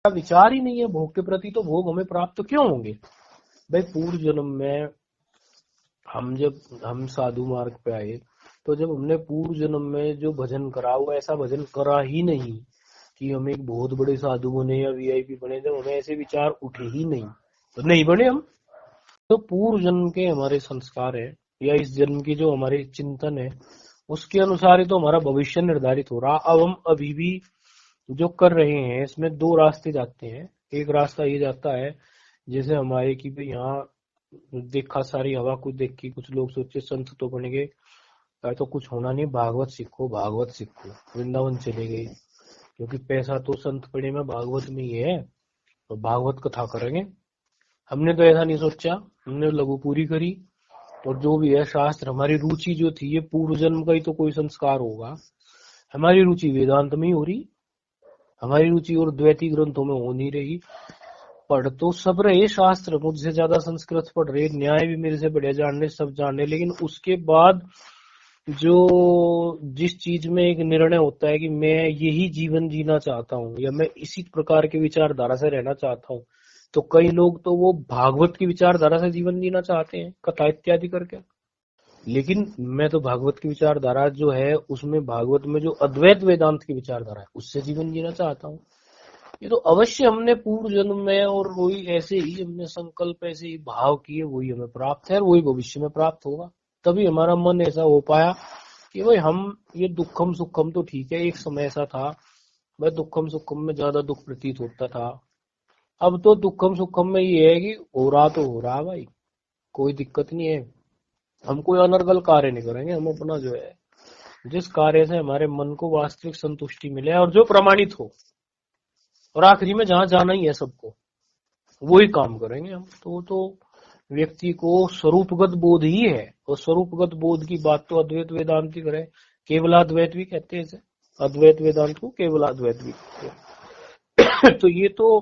विचार ही नहीं है भोग के प्रति, तो भोग हमें प्राप्त क्यों होंगे? भाई पूर्व जन्म में हम साधु मार्ग पे आए, तो जब हमने पूर्व जन्म में जो भजन करा वो ऐसा भजन करा ही नहीं कि हम एक बहुत बड़े साधु बने या वीआईपी बने, जब हमें ऐसे विचार उठे ही नहीं तो नहीं बने हम। तो पूर्व जन्म के हमारे संस्कार है या इस जन्म की जो हमारे चिंतन है उसके अनुसार ही तो हमारा भविष्य निर्धारित हो रहा। अब हम अभी भी जो कर रहे हैं इसमें दो रास्ते जाते हैं। एक रास्ता ये जाता है जैसे हमारे की भाई यहाँ देखा सारी हवा कुछ देखी, कुछ लोग सोचे संत तो बनेंगे, तो कुछ होना नहीं, भागवत सीखो भागवत सीखो, वृंदावन चले गए क्योंकि पैसा तो संत पड़े में भागवत में ही है, तो भागवत कथा करेंगे। हमने तो ऐसा नहीं सोचा, हमने लघु पूरी करी। और जो भी है शास्त्र, हमारी रुचि जो थी ये पूर्व जन्म का ही तो कोई संस्कार होगा। हमारी रुचि वेदांत में ही हो रही, हमारी रुचि और द्वैती ग्रंथों में हो नहीं रही। पढ़ तो सब रहे शास्त्र, मुझसे ज्यादा संस्कृत पढ़ रहे, न्याय भी मेरे से बढ़िया जान रहे, सब जान रहे, लेकिन उसके बाद जो जिस चीज में एक निर्णय होता है कि मैं यही जीवन जीना चाहता हूँ या मैं इसी प्रकार की विचारधारा से रहना चाहता हूँ, तो कई लोग तो वो भागवत की विचारधारा से जीवन जीना चाहते हैं कथा इत्यादि करके। लेकिन मैं तो भागवत की विचारधारा जो है उसमें भागवत में जो अद्वैत वेदांत की विचारधारा है उससे जीवन जीना चाहता हूँ। ये तो अवश्य हमने पूर्व जन्म में और वही ऐसे ही हमने संकल्प ऐसे ही भाव किए, वही हमें प्राप्त है और वही भविष्य में प्राप्त होगा। तभी हमारा मन ऐसा हो पाया कि भाई हम ये दुखम सुखम तो ठीक है, एक समय ऐसा था भाई दुखम सुखम में ज्यादा दुख प्रतीत होता था। अब तो दुखम सुखम में ये है कि हो रहा तो हो रहा भाई, कोई दिक्कत नहीं है। हम कोई अनर्गल कार्य नहीं करेंगे, हम अपना जो है जिस कार्य से हमारे मन को वास्तविक संतुष्टि मिले और जो प्रमाणित हो, और आखिरी में जहां जाना ही है सबको वही काम करेंगे हम। तो व्यक्ति को स्वरूपगत बोध ही है, और स्वरूपगत बोध की बात तो अद्वैत वेदांत ही करे, केवलाद्वैत भी कहते हैं इसे, अद्वैत वेदांत को केवलाद्वैत भी कहते हैं। तो ये तो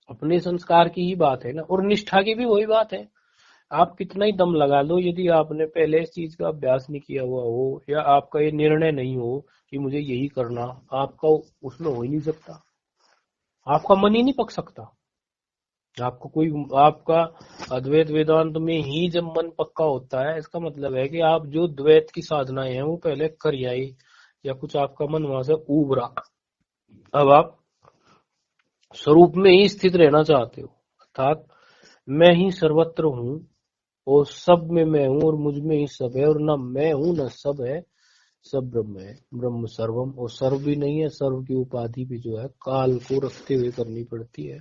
अपने संस्कार की ही बात है ना, और निष्ठा की भी वही बात है। आप कितना ही दम लगा लो, यदि आपने पहले इस चीज का अभ्यास नहीं किया हुआ हो या आपका ये निर्णय नहीं हो कि मुझे यही करना, आपका उसमें हो ही नहीं सकता, आपका मन ही नहीं पक सकता। आपको कोई आपका अद्वैत वेदांत में ही जब मन पक्का होता है, इसका मतलब है कि आप जो द्वैत की साधनाएं हैं वो पहले कर आई, या कुछ आपका मन वहां से उब रहा, अब आप स्वरूप में ही स्थित रहना चाहते हो, अर्थात मैं ही सर्वत्र हूँ और सब में मैं हूँ और मुझ में ही सब है, और न मैं हूँ न सब है, सब ब्रह्म है, ब्रह्म सर्वम। और सर्व भी नहीं है, सर्व की उपाधि भी जो है काल को रखते हुए करनी पड़ती है,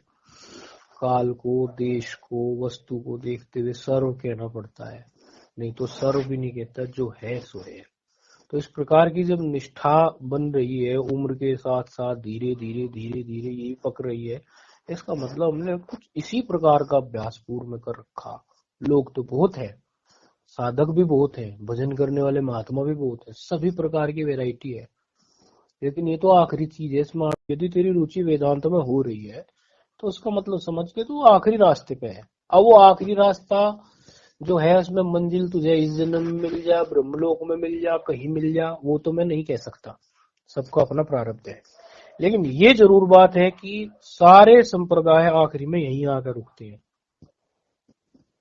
काल को, देश को, वस्तु को देखते हुए सर्व कहना पड़ता है, नहीं तो सर्व भी नहीं कहता, जो है सो है। तो इस प्रकार की जब निष्ठा बन रही है उम्र के साथ साथ धीरे धीरे धीरे धीरे यही पक रही है, इसका मतलब हमने कुछ इसी प्रकार का अभ्यास पूर्व में कर रखा। लोग तो बहुत है, साधक भी बहुत है, भजन करने वाले महात्मा भी बहुत है, सभी प्रकार की वैरायटी है, लेकिन ये तो आखिरी चीज है इसमें। यदि तेरी रुचि वेदांत में हो रही है तो उसका मतलब समझ के तू आखिरी रास्ते पे है। अब वो आखिरी रास्ता जो है उसमें मंजिल तुझे इस जन्म में मिल जा, ब्रह्मलोक में मिल जा, कहीं मिल जा, वो तो मैं नहीं कह सकता, सबका अपना प्रारब्ध है। लेकिन ये जरूर बात है कि सारे संप्रदाय आखिरी में यहीं आकर रुकते हैं,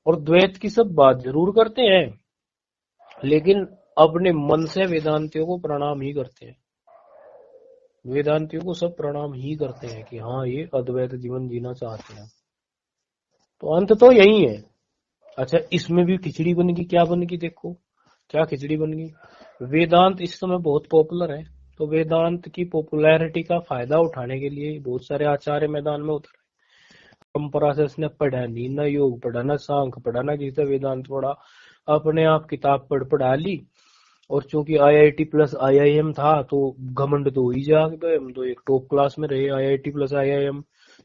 और द्वैत की सब बात जरूर करते हैं, लेकिन अपने मन से वेदांतियों को प्रणाम ही करते हैं। वेदांतियों को सब प्रणाम ही करते हैं कि हाँ ये अद्वैत जीवन जीना चाहते हैं। तो अंत तो यही है। अच्छा, इसमें भी खिचड़ी बन गई, क्या बन गई देखो, क्या खिचड़ी बन गई। वेदांत इस समय बहुत पॉपुलर है, तो वेदांत की पॉपुलैरिटी का फायदा उठाने के लिए बहुत सारे आचार्य मैदान में उतर, परंपरा से उसने पढ़ा नहीं, न योग पढ़ा, न सांख पढ़ा, न जिसे वेदांत पढ़ा, अपने आप किताब पढ़ा ली। और चूंकि आईआईटी प्लस आईआईएम था तो घमंड तो हो ही जा कि भाई हम तो एक टॉप क्लास में रहे, आईआईटी प्लस आईआईएम,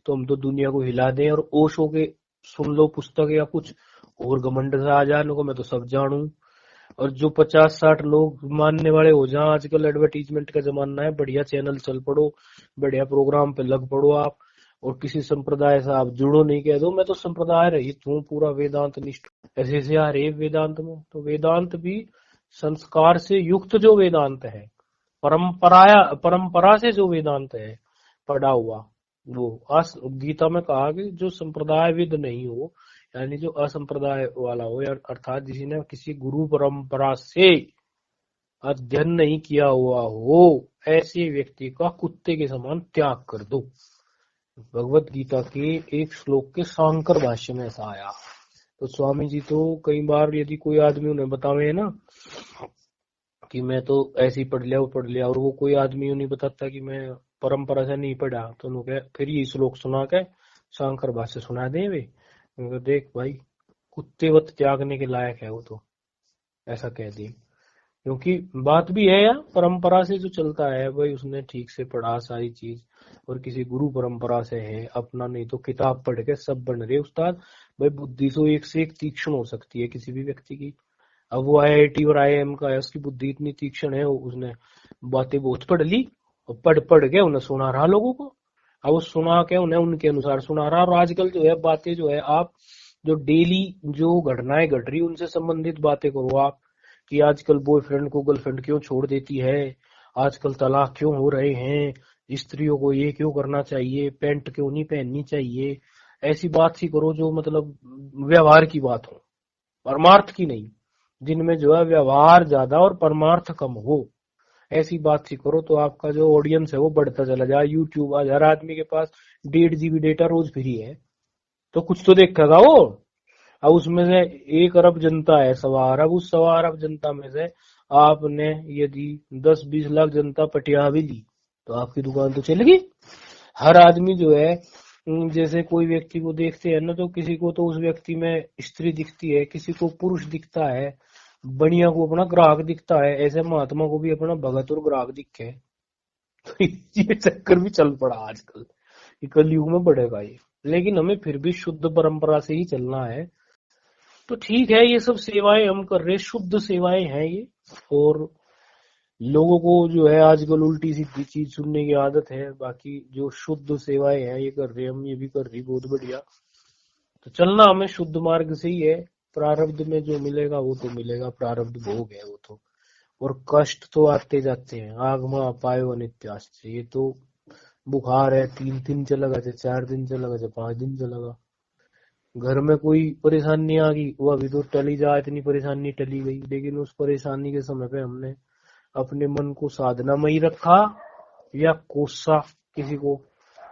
तो हम तो दुनिया को हिला दें, और ओशो के सुन लो पुस्तक या कुछ और घमंड से आ जाने को मैं तो सब जानू। और जो 50-60 लोग मानने वाले हो जाए, आजकल एडवर्टीजमेंट का जमाना है, बढ़िया चैनल चल पड़ो, बढ़िया प्रोग्राम पे लग पड़ो आप, और किसी संप्रदाय से आप जुड़ो नहीं कह दो मैं तो संप्रदाय रहित हूँ, पूरा वेदांत निष्ठ, ऐसे ऐसे आ रहे वेदांत में। तो वेदांत भी संस्कार से युक्त जो वेदांत है, परंपरा से जो वेदांत है पढ़ा हुआ, वो गीता में कहा कि जो संप्रदाय विद नहीं हो, यानी जो असंप्रदाय वाला हो, या अर्थात जिसी ने किसी गुरु परंपरा से अध्ययन नहीं किया हुआ हो, ऐसे व्यक्ति का कुत्ते के समान त्याग कर दो। भगवत गीता के एक श्लोक के शांकर भाष्य में ऐसा आया। तो स्वामी जी तो कई बार यदि कोई आदमी उन्हें बतावे ना कि मैं तो ऐसे ही पढ़ लिया वो पढ़ लिया, और वो कोई आदमी नहीं बताता कि मैं परंपरा से नहीं पढ़ा, तो उन्होंने फिर ये श्लोक सुना के शांकर भाष्य सुना दे वे, उनको देख भाई कुत्तेवत त्यागने के लायक है वो तो, ऐसा कह दिए। क्योंकि बात भी है यार, परंपरा से जो चलता है भाई उसने ठीक से पढ़ा सारी चीज, और किसी गुरु परंपरा से है अपना, नहीं तो किताब पढ़ के सब बन रहे उस्ताद। भाई बुद्धि तो एक से एक तीक्ष्ण हो सकती है किसी भी व्यक्ति की। अब वो आईआईटी और आईआईएम का है, उसकी बुद्धि इतनी तीक्ष्ण है, उसने बातें बहुत पढ़ ली और पढ़ पढ़ के उन्हें सुना रहा लोगों को। अब वो सुना के उन्हें उनके अनुसार सुना रहा। और आजकल जो है बातें जो है, आप जो डेली जो घटनाएं घट रही उनसे संबंधित बातें करो आप, कि आजकल बॉयफ्रेंड को गर्लफ्रेंड क्यों छोड़ देती है, आजकल तलाक क्यों हो रहे हैं, स्त्रियों को ये क्यों करना चाहिए, पैंट क्यों नहीं पहननी चाहिए। ऐसी बात सी करो जो मतलब व्यवहार की बात हो, परमार्थ की नहीं, जिनमें जो है व्यवहार ज्यादा और परमार्थ कम हो। ऐसी बात सी करो तो आपका जो ऑडियंस है वो बढ़ता चला जाए। यूट्यूब आज हर आदमी के पास 1.5 GB डेटा रोज फ्री है, तो कुछ तो देखेगा वो। अब उसमें से 1 अरब जनता है, 1.25 अरब, उस 1.25 अरब जनता में से आपने यदि 10-20 लाख जनता पटिया भी ली तो आपकी दुकान तो चलेगी। हर आदमी जो है, जैसे कोई व्यक्ति को देखते हैं ना, तो किसी को तो उस व्यक्ति में स्त्री दिखती है, किसी को पुरुष दिखता है, बढ़िया को अपना ग्राहक दिखता है, ऐसे महात्मा को भी अपना भगत और ग्राहक दिखे। तो ये चक्कर भी चल पड़ा आजकल, ये कलयुग में बढ़ेगा ये। लेकिन हमें फिर भी शुद्ध परंपरा से ही चलना है। तो ठीक है, ये सब सेवाएं हम कर रहे, शुद्ध सेवाएं हैं ये। और लोगों को जो है आजकल उल्टी सीधी चीज सुनने की आदत है, बाकी जो शुद्ध सेवाएं हैं ये कर रहे, हम ये भी कर रही, बहुत बढ़िया। तो चलना हमें शुद्ध मार्ग से ही है। प्रारब्ध में जो मिलेगा वो तो मिलेगा, प्रारब्ध भोग है वो तो। और कष्ट तो आते जाते हैं, आगमा अपायो अनित्याश्च, ये तो बुखार है 3 दिन चलेगा, चाहे 4 दिन चलेगा, चाहे 5 दिन चलेगा। घर में कोई परेशानी आ गई, वो अभी तो टली जा, इतनी परेशानी टली गई, लेकिन उस परेशानी के समय पे हमने अपने मन को साधना में ही रखा, या कोसा किसी को,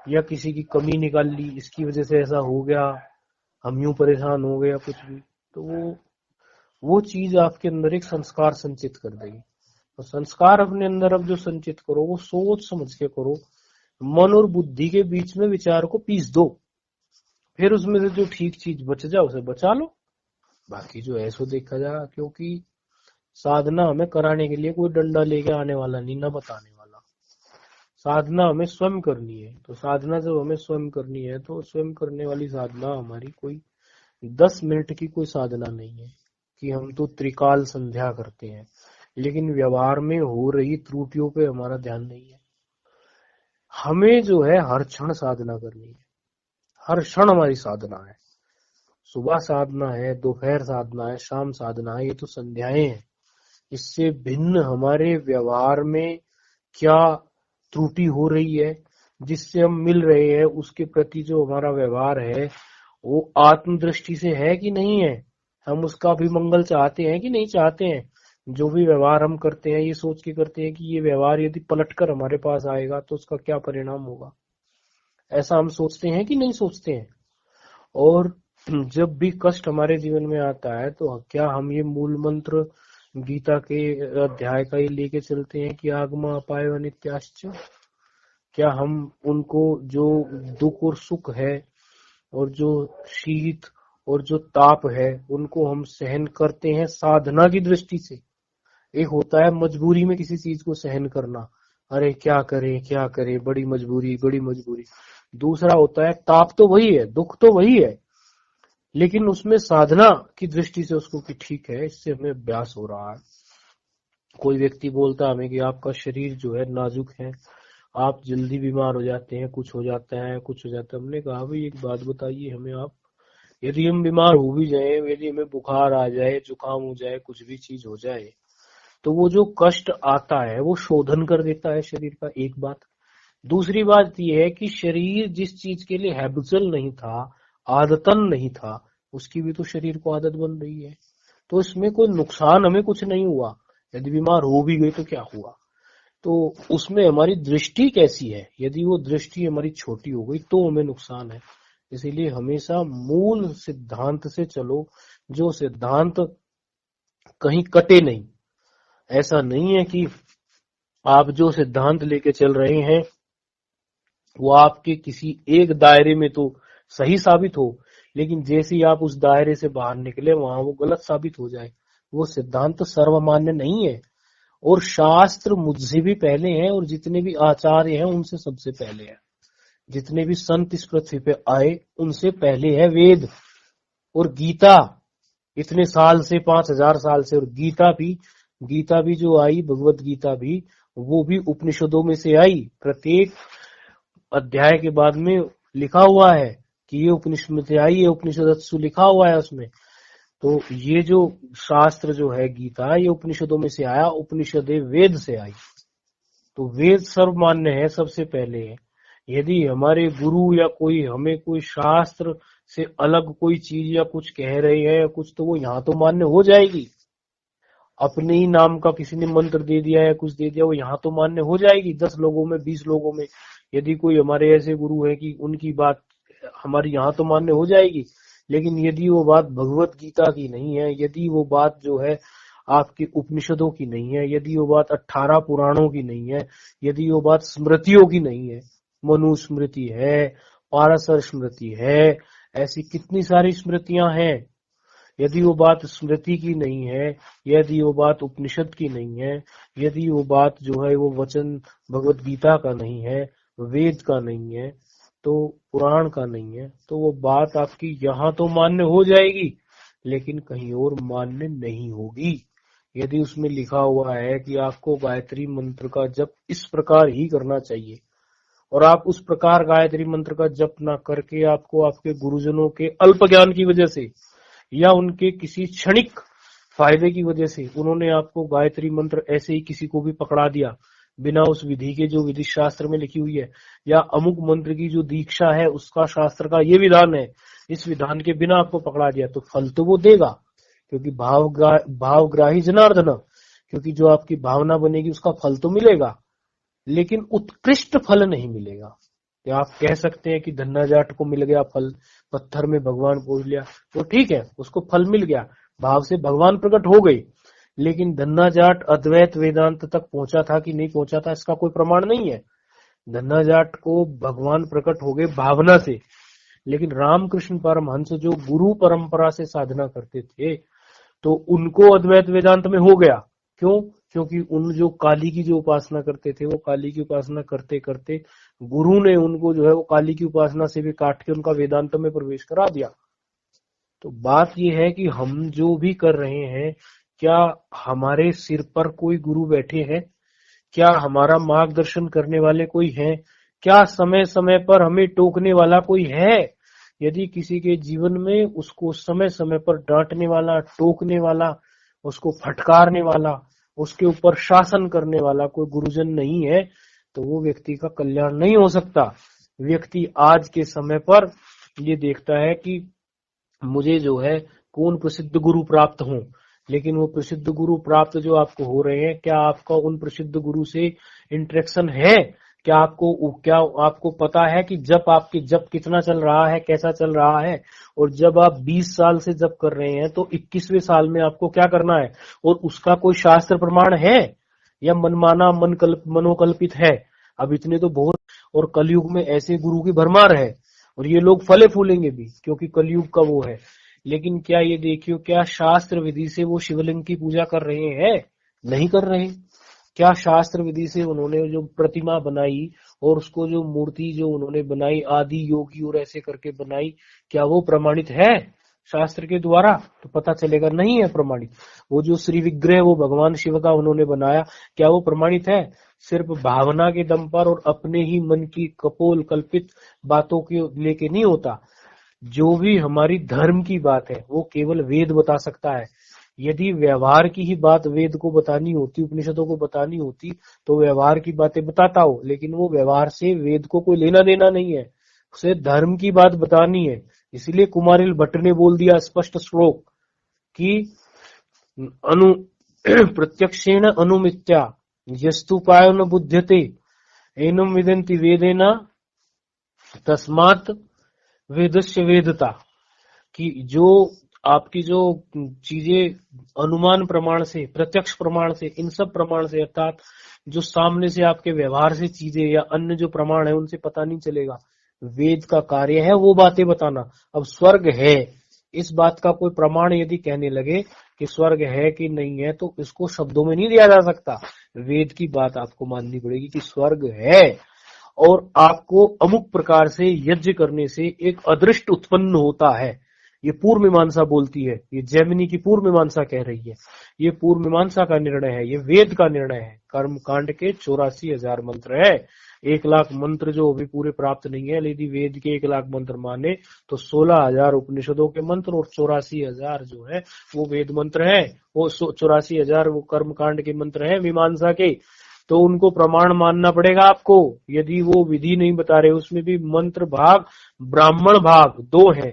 या किसी की कमी निकाल ली, इसकी वजह से ऐसा हो गया, हम यूं परेशान हो गया कुछ भी, तो वो चीज आपके अंदर एक संस्कार संचित कर देगी। तो संस्कार अपने अंदर अब जो संचित करो वो सोच समझ के करो, मन और बुद्धि के बीच में विचार को पीस दो, फिर उसमें से जो ठीक चीज बच जाए उसे बचा लो, बाकी जो है सो देखा जाएगा। क्योंकि साधना हमें कराने के लिए कोई डंडा लेके आने वाला नहीं, ना बताने वाला। साधना हमें स्वयं करनी है। तो साधना जब हमें स्वयं करनी है तो स्वयं करने वाली साधना हमारी कोई 10 मिनट की कोई साधना नहीं है कि हम तो त्रिकाल संध्या करते हैं, लेकिन व्यवहार में हो रही त्रुटियों पे हमारा ध्यान नहीं है। हमें जो है हर क्षण साधना करनी है, हर क्षण हमारी साधना है। सुबह साधना है, दोपहर साधना है, शाम साधना है, ये तो संध्याएं हैं। इससे भिन्न हमारे व्यवहार में क्या त्रुटि हो रही है, जिससे हम मिल रहे हैं उसके प्रति जो हमारा व्यवहार है वो आत्म दृष्टि से है कि नहीं है, हम उसका भी मंगल चाहते हैं कि नहीं चाहते हैं। जो भी व्यवहार हम करते हैं ये सोच के करते हैं कि ये व्यवहार यदि पलटकर हमारे पास आएगा तो उसका क्या परिणाम होगा, ऐसा हम सोचते हैं कि नहीं सोचते हैं। और जब भी कष्ट हमारे जीवन में आता है तो क्या हम ये मूल मंत्र गीता के अध्याय का ही लेके चलते हैं कि आगमा अपायो अनित्याश्च? क्या हम उनको जो दुख और सुख है और जो शीत और जो ताप है उनको हम सहन करते हैं साधना की दृष्टि से? एक होता है मजबूरी में किसी चीज को सहन करना, अरे क्या करें, बड़ी मजबूरी बड़ी मजबूरी। दूसरा होता है ताप तो वही है, दुख तो वही है, लेकिन उसमें साधना की दृष्टि से उसको कि ठीक है इससे हमें अभ्यास हो रहा है। कोई व्यक्ति बोलता है हमें कि आपका शरीर जो है नाजुक है, आप जल्दी बीमार हो जाते हैं, कुछ हो जाता है कुछ हो जाता है। हमने कहा भाई एक बात बताइए हमें आप, यदि हम बीमार हो भी जाए, यदि हमें बुखार आ जाए, जुकाम हो जाए, कुछ भी चीज हो जाए, तो वो जो कष्ट आता है वो शोधन कर देता है शरीर का, एक बात। दूसरी बात यह है कि शरीर जिस चीज के लिए हैबिचुअल नहीं था, आदतन नहीं था, उसकी भी तो शरीर को आदत बन रही है। तो इसमें कोई नुकसान हमें कुछ नहीं हुआ। यदि बीमार हो भी गए तो क्या हुआ? तो उसमें हमारी दृष्टि कैसी है? यदि वो दृष्टि हमारी छोटी हो गई तो हमें नुकसान है। इसीलिए हमेशा मूल सिद्धांत से चलो, जो सिद्धांत कहीं कटे नहीं। ऐसा नहीं है कि आप जो सिद्धांत लेके चल रहे हैं वो आपके किसी एक दायरे में तो सही साबित हो, लेकिन जैसे ही आप उस दायरे से बाहर निकले वहां वो गलत साबित हो जाए। वो सिद्धांत सर्वमान्य नहीं है। और शास्त्र मुझसे भी पहले हैं, और जितने भी आचार्य हैं उनसे सबसे पहले हैं। जितने भी संत इस पृथ्वी पे आए उनसे पहले है वेद और गीता। इतने साल से, 5000 साल से। और गीता भी जो आई, भगवत गीता भी, वो भी उपनिषदों में से आई। प्रत्येक अध्याय के बाद में लिखा हुआ है कि ये उपनिषद में से आई, ये उपनिषदत्सु लिखा हुआ है उसमें। तो ये जो शास्त्र जो है गीता, ये उपनिषदों में से आया, उपनिषदे वेद से आई। तो वेद सर्वमान्य है, सबसे पहले है। यदि हमारे गुरु या कोई हमें कोई शास्त्र से अलग कोई चीज या कुछ कह रहे हैं या कुछ, तो वो यहाँ तो मान्य हो जाएगी। अपने ही नाम का किसी ने मंत्र दे दिया या कुछ दे दिया, वो यहाँ तो मान्य हो जाएगी। 10 लोगों में, 20 लोगों में यदि कोई हमारे ऐसे गुरु है कि उनकी बात हमारी यहाँ तो मान्य हो जाएगी। लेकिन यदि वो बात भगवत गीता की नहीं है, यदि वो बात जो है आपकी उपनिषदों की नहीं है, यदि वो बात 18 पुराणों की नहीं है, यदि वो बात स्मृतियों की नहीं है, मनु स्मृति है, पाराशर स्मृति है, ऐसी कितनी सारी स्मृतियां हैं। यदि वो बात स्मृति की नहीं है, यदि वो बात उपनिषद की नहीं है, यदि वो बात जो है वो वचन भगवत गीता का नहीं है, वेद का नहीं है, तो पुराण का नहीं है, तो वो बात आपकी यहाँ तो मान्य हो जाएगी, लेकिन कहीं और मान्य नहीं होगी। यदि उसमें लिखा हुआ है कि आपको गायत्री मंत्र का जप इस प्रकार ही करना चाहिए, और आप उस प्रकार गायत्री मंत्र का जप ना करके आपको आपके गुरुजनों के अल्प ज्ञान की वजह से या उनके किसी क्षणिक फायदे की वजह से उन्होंने आपको गायत्री मंत्र ऐसे ही किसी को भी पकड़ा दिया बिना उस विधि के जो विधि शास्त्र में लिखी हुई है, या अमुक मंत्र की जो दीक्षा है उसका शास्त्र का ये विधान है, इस विधान के बिना आपको पकड़ा दिया, तो फल तो वो देगा, क्योंकि भावग्राही जनार्दन, क्योंकि जो आपकी भावना बनेगी उसका फल तो मिलेगा, लेकिन उत्कृष्ट फल नहीं मिलेगा। या आप कह सकते हैं कि धन्ना जाट को मिल गया फल, पत्थर में भगवान पूज लिया, तो ठीक है, उसको फल मिल गया, भाव से भगवान प्रकट हो गए। लेकिन धन्ना जाट अद्वैत वेदांत तक पहुंचा था कि नहीं पहुंचा था, इसका कोई प्रमाण नहीं है। धन्ना जाट को भगवान प्रकट हो गए भावना से, लेकिन रामकृष्ण परमहंस जो गुरु परंपरा से साधना करते थे, तो उनको अद्वैत वेदांत में हो गया। क्यों? क्योंकि उन जो काली की जो उपासना करते थे, वो काली की उपासना करते करते गुरु ने उनको जो है वो काली की उपासना से भी काट के उनका वेदांत में प्रवेश करा दिया। तो बात ये है कि हम जो भी कर रहे हैं, क्या हमारे सिर पर कोई गुरु बैठे हैं? क्या हमारा मार्गदर्शन करने वाले कोई हैं? क्या समय समय पर हमें टोकने वाला कोई है? यदि किसी के जीवन में उसको समय समय पर डांटने वाला, टोकने वाला, उसको फटकारने वाला, उसके ऊपर शासन करने वाला कोई गुरुजन नहीं है, तो वो व्यक्ति का कल्याण नहीं हो सकता। व्यक्ति आज के समय पर ये देखता है कि मुझे जो है कौन प्रसिद्ध गुरु प्राप्त हो, लेकिन वो प्रसिद्ध गुरु प्राप्त जो आपको हो रहे हैं, क्या आपका उन प्रसिद्ध गुरु से इंटरेक्शन है? क्या आपको पता है कि जब आपके जब कितना चल रहा है, कैसा चल रहा है? और जब आप 20 साल से जब कर रहे हैं तो 21वें साल में आपको क्या करना है, और उसका कोई शास्त्र प्रमाण है या मनमाना मनोकल्पित है? अब इतने तो बहुत, और कलयुग में ऐसे गुरु की भरमार है, और ये लोग फले फूलेंगे भी, क्योंकि कलयुग का वो है। लेकिन क्या ये देखियो, क्या शास्त्र विधि से वो शिवलिंग की पूजा कर रहे हैं? नहीं कर रहे। क्या शास्त्र विधि से उन्होंने जो प्रतिमा बनाई और उसको जो मूर्ति जो उन्होंने बनाई आदि योगी और ऐसे करके बनाई, क्या वो प्रमाणित है शास्त्र के द्वारा? तो पता चलेगा नहीं है प्रमाणित। वो जो श्री विग्रह वो भगवान शिव का उन्होंने बनाया, क्या वो प्रमाणित है? सिर्फ भावना के दम पर और अपने ही मन की कपोल कल्पित बातों के लेके नहीं होता। जो भी हमारी धर्म की बात है वो केवल वेद बता सकता है। यदि व्यवहार की ही बात वेद को बतानी होती, उपनिषदों को बतानी होती, तो व्यवहार की बातें बताता हो, लेकिन वो व्यवहार से वेद को कोई लेना देना नहीं है, उसे धर्म की बात बतानी है। इसलिए कुमारिल भट्ट ने बोल दिया स्पष्ट श्लोक कि अनु प्रत्यक्षेण अनुमित्या यस्तुपाय न बुध्यते एनम विदन्ति वेदेना तस्मात् वेदस्य वेदता। कि जो आपकी जो चीजें अनुमान प्रमाण से, प्रत्यक्ष प्रमाण से, इन सब प्रमाण से, अर्थात जो सामने से आपके व्यवहार से चीजें या अन्य जो प्रमाण है उनसे पता नहीं चलेगा, वेद का कार्य है वो बातें बताना। अब स्वर्ग है, इस बात का कोई प्रमाण यदि कहने लगे कि स्वर्ग है कि नहीं है, तो इसको शब्दों में नहीं दिया जा सकता, वेद की बात आपको माननी पड़ेगी कि स्वर्ग है। और आपको अमुक प्रकार से यज्ञ करने से एक अदृष्ट उत्पन्न होता है, ये पूर्व मीमांसा बोलती है, ये जैमिनी की पूर्व मीमांसा कह रही है, ये पूर्व मीमांसा का निर्णय है, ये वेद का निर्णय है। कर्म कांड के 84,000 मंत्र है, 1,00,000 मंत्र जो अभी पूरे प्राप्त नहीं है, यदि वेद के 1,00,000 मंत्र माने तो 16,000 उपनिषदों के मंत्र और 84,000 जो है वो वेद मंत्र है, वो 84,000 वो कर्म कांड के मंत्र है मीमांसा के। तो उनको प्रमाण मानना पड़ेगा आपको। यदि वो विधि नहीं बता रहे, उसमें भी मंत्र भाग ब्राह्मण भाग दो है,